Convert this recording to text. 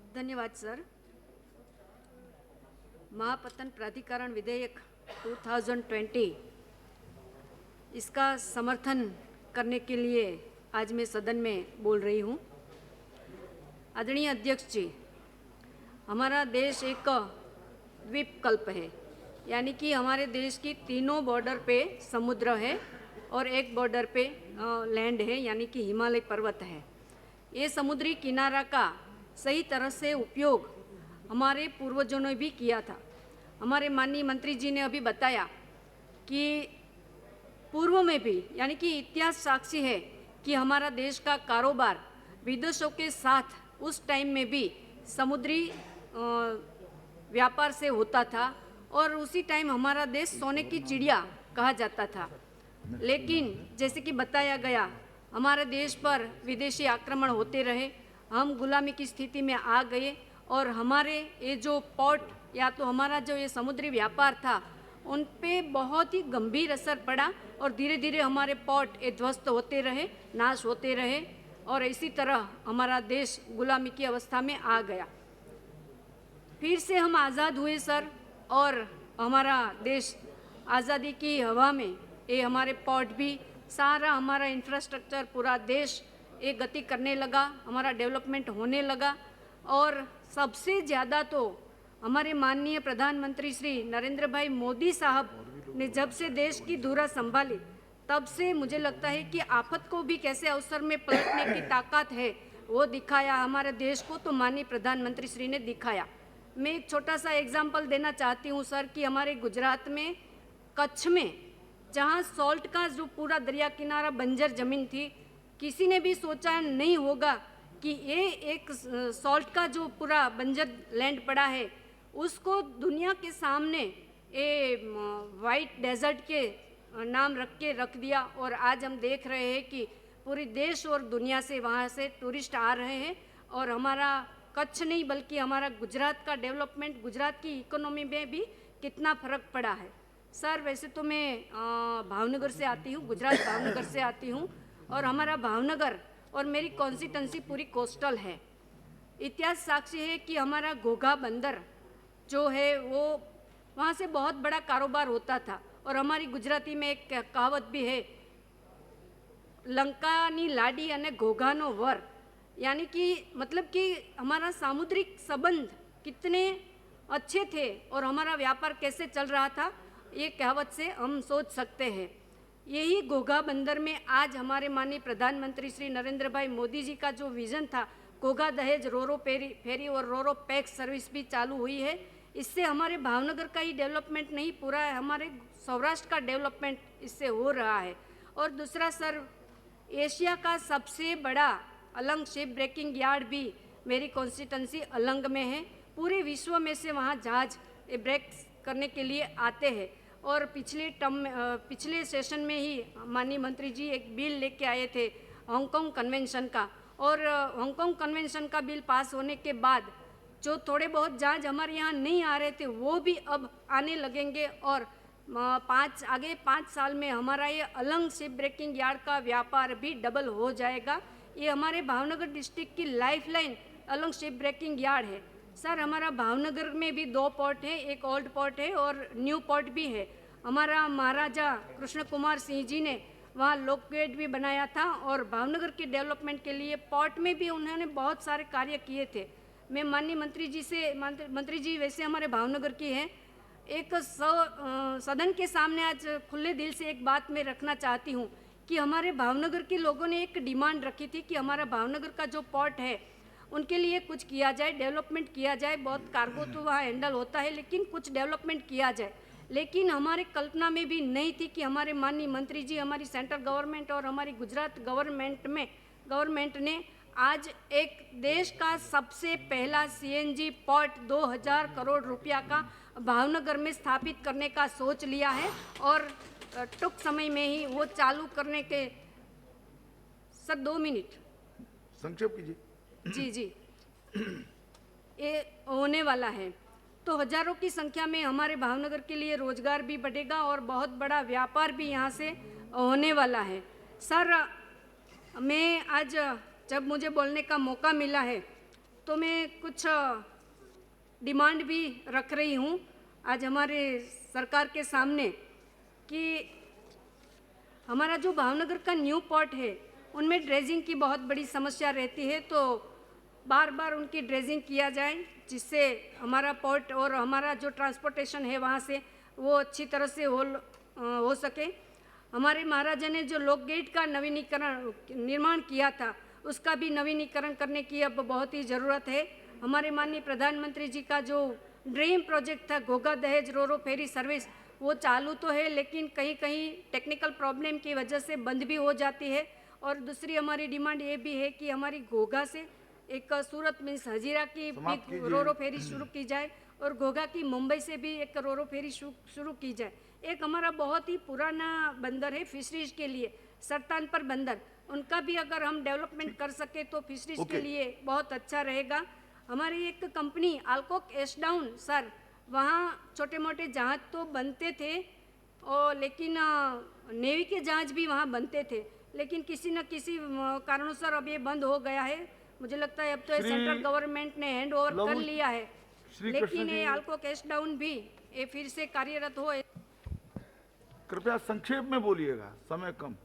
धन्यवाद सर। महापत्तन प्राधिकरण विधेयक 2020 इसका समर्थन करने के लिए आज मैं सदन में बोल रही हूँ। आदरणीय अध्यक्ष जी, हमारा देश एक द्वीपकल्प है, यानी कि हमारे देश की तीनों बॉर्डर पे समुद्र है और एक बॉर्डर पे लैंड है, यानी कि हिमालय पर्वत है। ये समुद्री किनारा का सही तरह से उपयोग हमारे पूर्वजों ने भी किया था। हमारे माननीय मंत्री जी ने अभी बताया कि पूर्व में भी, यानी कि इतिहास साक्षी है कि हमारा देश का कारोबार विदेशों के साथ उस टाइम में भी समुद्री व्यापार से होता था और उसी टाइम हमारा देश सोने की चिड़िया कहा जाता था। लेकिन जैसे कि बताया गया, हमारे देश पर विदेशी आक्रमण होते रहे, हम गुलामी की स्थिति में आ गए और हमारे ये जो पोर्ट या तो हमारा जो ये समुद्री व्यापार था उन पे बहुत ही गंभीर असर पड़ा और धीरे धीरे हमारे पोर्ट ये ध्वस्त होते रहे, नाश होते रहे और इसी तरह हमारा देश गुलामी की अवस्था में आ गया। फिर से हम आज़ाद हुए सर, और हमारा देश आज़ादी की हवा में ये हमारे पोर्ट भी, सारा हमारा इंफ्रास्ट्रक्चर, पूरा देश ये गति करने लगा, हमारा डेवलपमेंट होने लगा। और सबसे ज़्यादा तो हमारे माननीय प्रधानमंत्री श्री नरेंद्र भाई मोदी साहब ने जब से देश की धुरा संभाली, तब से मुझे लगता है कि आफत को भी कैसे अवसर में पलटने की ताकत है वो दिखाया हमारे देश को, तो माननीय प्रधानमंत्री श्री ने दिखाया। मैं एक छोटा सा एग्जाम्पल देना चाहती हूँ सर कि हमारे गुजरात में कच्छ में जहाँ सॉल्ट का जो पूरा दरिया किनारा बंजर ज़मीन थी, किसी ने भी सोचा नहीं होगा कि ये एक सॉल्ट का जो पूरा बंजर लैंड पड़ा है उसको दुनिया के सामने ये वाइट डेजर्ट के नाम रख दिया। और आज हम देख रहे हैं कि पूरी देश और दुनिया से वहाँ से टूरिस्ट आ रहे हैं और हमारा कच्छ नहीं बल्कि हमारा गुजरात का डेवलपमेंट, गुजरात की इकोनॉमी में भी कितना फ़र्क पड़ा है। सर वैसे तो मैं भावनगर से आती हूँ, गुजरात भावनगर से आती हूँ और हमारा भावनगर और मेरी कॉन्स्टिट्यूंसी पूरी कोस्टल है। इतिहास साक्षी है कि हमारा घोघा बंदर जो है वो वहाँ से बहुत बड़ा कारोबार होता था और हमारी गुजराती में एक कहावत भी है, लंकानी लाडी अने घोघानो वर, यानी कि मतलब कि हमारा सामुद्रिक संबंध कितने अच्छे थे और हमारा व्यापार कैसे चल रहा था, ये कहावत से हम सोच सकते हैं। यही घोघा बंदर में आज हमारे माननीय प्रधानमंत्री श्री नरेंद्र भाई मोदी जी का जो विज़न था, घोघा दहेज रोरो फेरी और रोरो पैक्स सर्विस भी चालू हुई है। इससे हमारे भावनगर का ही डेवलपमेंट नहीं, पूरा हमारे सौराष्ट्र का डेवलपमेंट इससे हो रहा है। और दूसरा सर, एशिया का सबसे बड़ा अलंग शिप ब्रेकिंग यार्ड भी मेरी कॉन्स्टिट्यूंसी अलंग में है। पूरे विश्व में से वहाँ जहाज ब्रेक करने के लिए आते हैं और पिछले सेशन में ही माननीय मंत्री जी एक बिल लेके आए थे हांगकांग कन्वेंशन का, और हांगकांग कन्वेंशन का बिल पास होने के बाद जो थोड़े बहुत जहाज हमारे यहाँ नहीं आ रहे थे वो भी अब आने लगेंगे और 5 साल में हमारा ये अलंग शिप ब्रेकिंग यार्ड का व्यापार भी डबल हो जाएगा। ये हमारे भावनगर डिस्ट्रिक्ट की lifeline Alang ship breaking yard है। सर हमारा भावनगर में भी 2 पोर्ट है, एक ओल्ड पोर्ट है और न्यू पोर्ट भी है। हमारा महाराजा कृष्ण कुमार सिंह जी ने वहाँ लॉक गेट भी बनाया था और भावनगर के डेवलपमेंट के लिए पोर्ट में भी उन्होंने बहुत सारे कार्य किए थे। मैं माननीय मंत्री जी वैसे हमारे भावनगर की हैं, एक सदन के सामने आज खुले दिल से एक बात मैं रखना चाहती हूँ कि हमारे भावनगर के लोगों ने एक डिमांड रखी थी कि हमारा भावनगर का जो पोर्ट है उनके लिए कुछ किया जाए, डेवलपमेंट किया जाए। बहुत कार्गो तो वहाँ हैंडल होता है लेकिन कुछ डेवलपमेंट किया जाए। लेकिन हमारे कल्पना में भी नहीं थी कि हमारे माननीय मंत्री जी, हमारी सेंट्रल गवर्नमेंट और हमारी गुजरात गवर्नमेंट ने आज एक देश का सबसे पहला सीएनजी पोर्ट 2000 करोड़ रुपया का भावनगर में स्थापित करने का सोच लिया है और टूंक समय में ही वो चालू करने के सर 2 मिनट संक्षेप कीजिए। जी ये होने वाला है, तो हजारों की संख्या में हमारे भावनगर के लिए रोजगार भी बढ़ेगा और बहुत बड़ा व्यापार भी यहाँ से होने वाला है। सर मैं आज जब मुझे बोलने का मौका मिला है तो मैं कुछ डिमांड भी रख रही हूँ आज हमारे सरकार के सामने कि हमारा जो भावनगर का न्यू पोर्ट है उनमें ड्रेजिंग की बहुत बड़ी समस्या रहती है, तो बार बार उनकी ड्रेजिंग किया जाए जिससे हमारा पोर्ट और हमारा जो ट्रांसपोर्टेशन है वहाँ से वो अच्छी तरह से हो सके। हमारे महाराजा ने जो लोक गेट का निर्माण किया था उसका भी नवीनीकरण करने की अब बहुत ही ज़रूरत है। हमारे माननीय प्रधानमंत्री जी का जो ड्रीम प्रोजेक्ट था घोघा दहेज रोरो फेरी सर्विस वो चालू तो है, लेकिन कहीं कहीं टेक्निकल प्रॉब्लम की वजह से बंद भी हो जाती है। और दूसरी हमारी डिमांड ये भी है कि हमारी घोघा से एक सूरत मीन्स हजीरा की रोरो फेरी शुरू की जाए और घोघा की मुंबई से भी एक रोरो फेरी शुरू की जाए। एक हमारा बहुत ही पुराना बंदर है फिशरीज के लिए सरतानपर बंदर, उनका भी अगर हम डेवलपमेंट कर सके तो फिशरीज के लिए बहुत अच्छा रहेगा। हमारी एक कंपनी अल्कोक एशडाउन सर, वहाँ छोटे मोटे जहाज तो बनते थे और लेकिन नेवी के जहाज भी वहाँ बनते थे, लेकिन किसी न किसी कारणों अब ये बंद हो गया है। मुझे लगता है अब तो सेंट्रल गवर्नमेंट ने हैंड ओवर कर लिया है, लेकिन ये अल्कोक एशडाउन भी ये फिर से कार्यरत हो। कृपया संक्षेप में बोलिएगा, समय कम।